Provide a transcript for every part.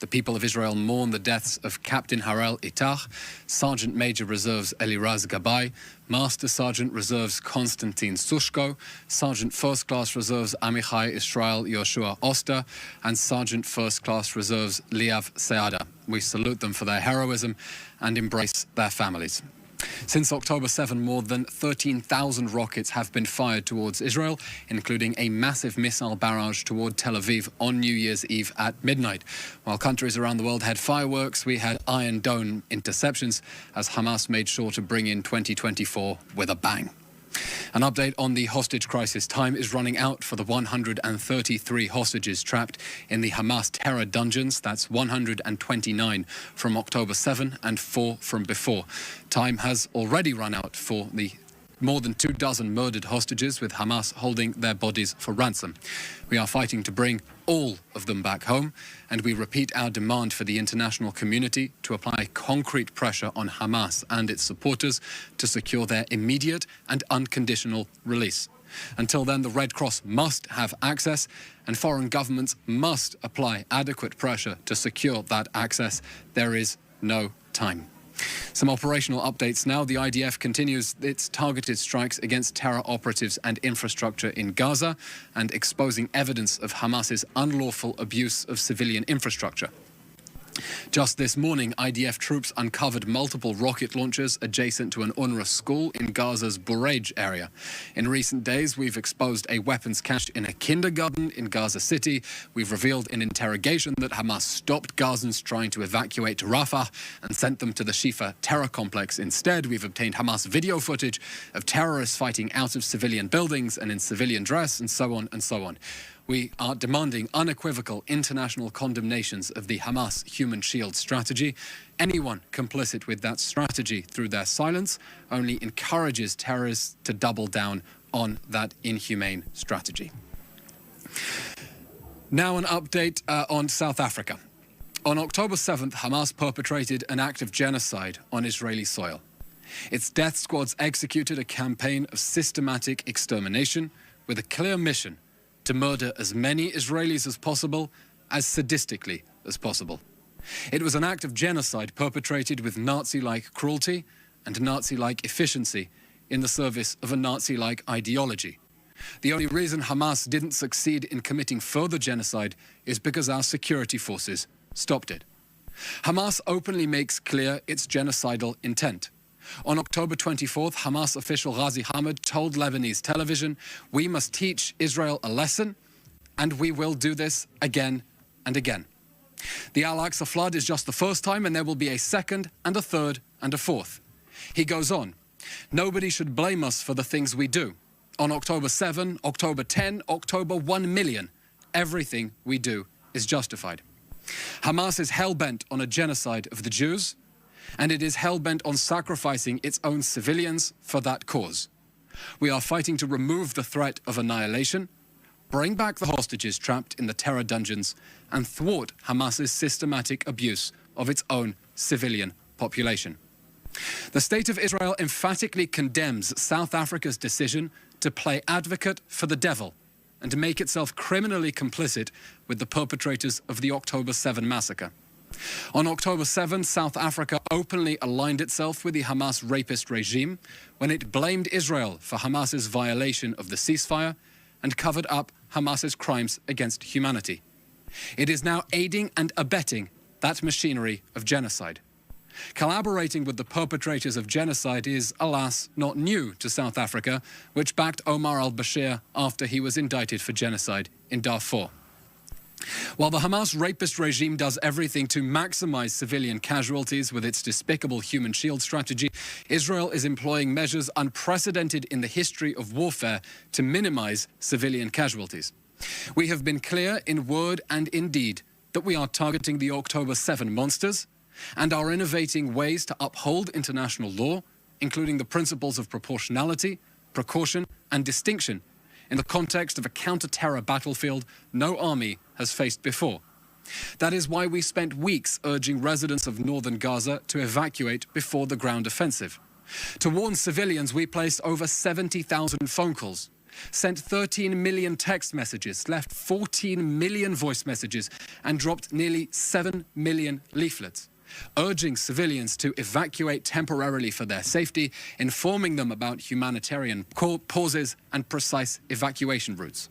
The people of Israel mourn the deaths of Captain Harel Itach, Sergeant Major Reserves Eliraz Gabay, Master Sergeant Reserves Konstantin Sushko, Sergeant First Class Reserves Amichai Israel Yoshua Oster, and Sergeant First Class Reserves Liav Seada. We salute them for their heroism and embrace their families. Since October 7, more than 13,000 rockets have been fired towards Israel, including a massive missile barrage toward Tel Aviv on New Year's Eve at midnight. While countries around the world had fireworks, we had Iron Dome interceptions as Hamas made sure to bring in 2024 with a bang. An update on the hostage crisis. Time is running out for the 133 hostages trapped in the Hamas terror dungeons. That's 129 from October 7 and 4 from before. Time has already run out for the more than 24 murdered hostages, with Hamas holding their bodies for ransom. We are fighting to bring all of them back home, and we repeat our demand for the international community to apply concrete pressure on Hamas and its supporters to secure their immediate and unconditional release. Until then, the Red Cross must have access, and foreign governments must apply adequate pressure to secure that access. There is no time. Some operational updates now. The IDF continues its targeted strikes against terror operatives and infrastructure in Gaza and exposing evidence of Hamas's unlawful abuse of civilian infrastructure. Just this morning, IDF troops uncovered multiple rocket launchers adjacent to an UNRWA school in Gaza's Bureij area. In recent days, we've exposed a weapons cache in a kindergarten in Gaza City. We've revealed in interrogation that Hamas stopped Gazans trying to evacuate to Rafah and sent them to the Shifa terror complex instead. We've obtained Hamas video footage of terrorists fighting out of civilian buildings and in civilian dress, and so on and so on. We are demanding unequivocal international condemnations of the Hamas human shield strategy. Anyone complicit with that strategy through their silence only encourages terrorists to double down on that inhumane strategy. Now an update on South Africa. On October 7th, Hamas perpetrated an act of genocide on Israeli soil. Its death squads executed a campaign of systematic extermination with a clear mission to murder as many Israelis as possible, as sadistically as possible. It was an act of genocide perpetrated with Nazi-like cruelty and Nazi-like efficiency in the service of a Nazi-like ideology. The only reason Hamas didn't succeed in committing further genocide is because our security forces stopped it. Hamas openly makes clear its genocidal intent. On October 24th, Hamas official Ghazi Hamad told Lebanese television, "We must teach Israel a lesson, and we will do this again and again." The Al-Aqsa flood is just the first time, and there will be a second and a third and a fourth. He goes on, "Nobody should blame us for the things we do. On October 7, October 10, October 1 million, everything we do is justified." Hamas is hell-bent on a genocide of the Jews, and it is hell-bent on sacrificing its own civilians for that cause. We are fighting to remove the threat of annihilation, bring back the hostages trapped in the terror dungeons, and thwart Hamas's systematic abuse of its own civilian population. The State of Israel emphatically condemns South Africa's decision to play advocate for the devil and to make itself criminally complicit with the perpetrators of the October 7 massacre. On October 7, South Africa openly aligned itself with the Hamas rapist regime when it blamed Israel for Hamas's violation of the ceasefire and covered up Hamas's crimes against humanity. It is now aiding and abetting that machinery of genocide. Collaborating with the perpetrators of genocide is, alas, not new to South Africa, which backed Omar al-Bashir after he was indicted for genocide in Darfur. While the Hamas rapist regime does everything to maximize civilian casualties with its despicable human shield strategy, Israel is employing measures unprecedented in the history of warfare to minimize civilian casualties. We have been clear in word and in deed that we are targeting the October 7 monsters and are innovating ways to uphold international law, including the principles of proportionality, precaution, and distinction, in the context of a counter-terror battlefield no army has faced before. That is why we spent weeks urging residents of northern Gaza to evacuate before the ground offensive. To warn civilians, we placed over 70,000 phone calls. sent 13 million text messages, left 14 million voice messages, and dropped nearly 7 million leaflets, urging civilians to evacuate temporarily for their safety, informing them about humanitarian pauses and precise evacuation routes.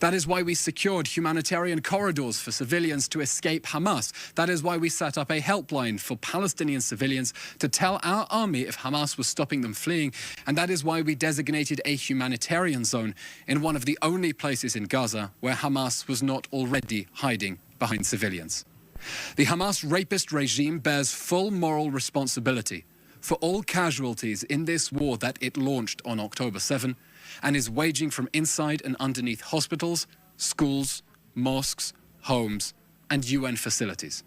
That is why we secured humanitarian corridors for civilians to escape Hamas. That is why we set up a helpline for Palestinian civilians to tell our army if Hamas was stopping them fleeing. And that is why we designated a humanitarian zone in one of the only places in Gaza where Hamas was not already hiding behind civilians. The Hamas rapist regime bears full moral responsibility for all casualties in this war that it launched on October 7 and is waging from inside and underneath hospitals, schools, mosques, homes, and UN facilities.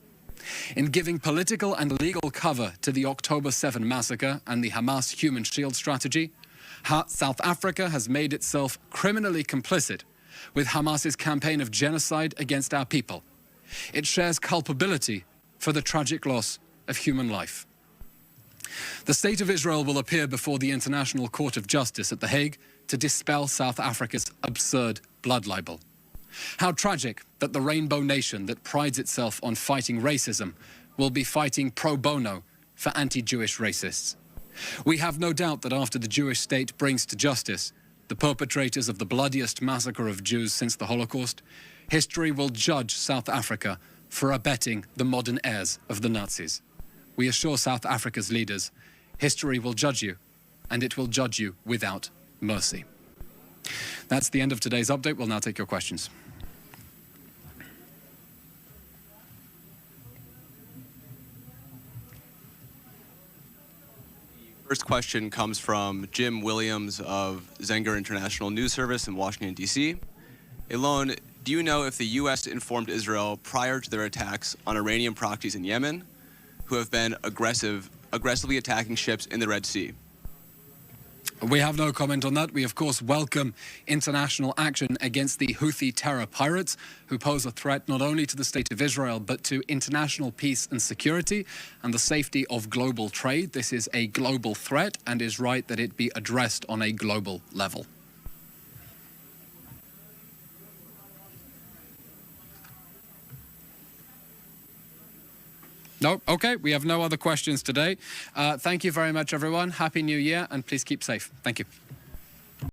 In giving political and legal cover to the October 7 massacre and the Hamas human shield strategy, South Africa has made itself criminally complicit with Hamas's campaign of genocide against our people. It shares culpability for the tragic loss of human life. The State of Israel will appear before the International Court of Justice at The Hague to dispel South Africa's absurd blood libel. How tragic that the rainbow nation that prides itself on fighting racism will be fighting pro bono for anti-Jewish racists. We have no doubt that after the Jewish state brings to justice the perpetrators of the bloodiest massacre of Jews since the Holocaust, history will judge South Africa for abetting the modern heirs of the Nazis. We assure South Africa's leaders, history will judge you, and it will judge you without mercy. That's the end of today's update. We'll now take your questions. First question comes from Jim Williams of Zenger International News Service in Washington, D.C. Eylon, do you know if the U.S. informed Israel prior to their attacks on Iranian proxies in Yemen, who have been aggressively attacking ships in the Red Sea? We have no comment on that. We, of course, welcome international action against the Houthi terror pirates who pose a threat not only to the State of Israel, but to international peace and security and the safety of global trade. This is a global threat and is right that it be addressed on a global level. No? Okay, we have no other questions today. Thank you very much, everyone. Happy New Year, and please keep safe. Thank you.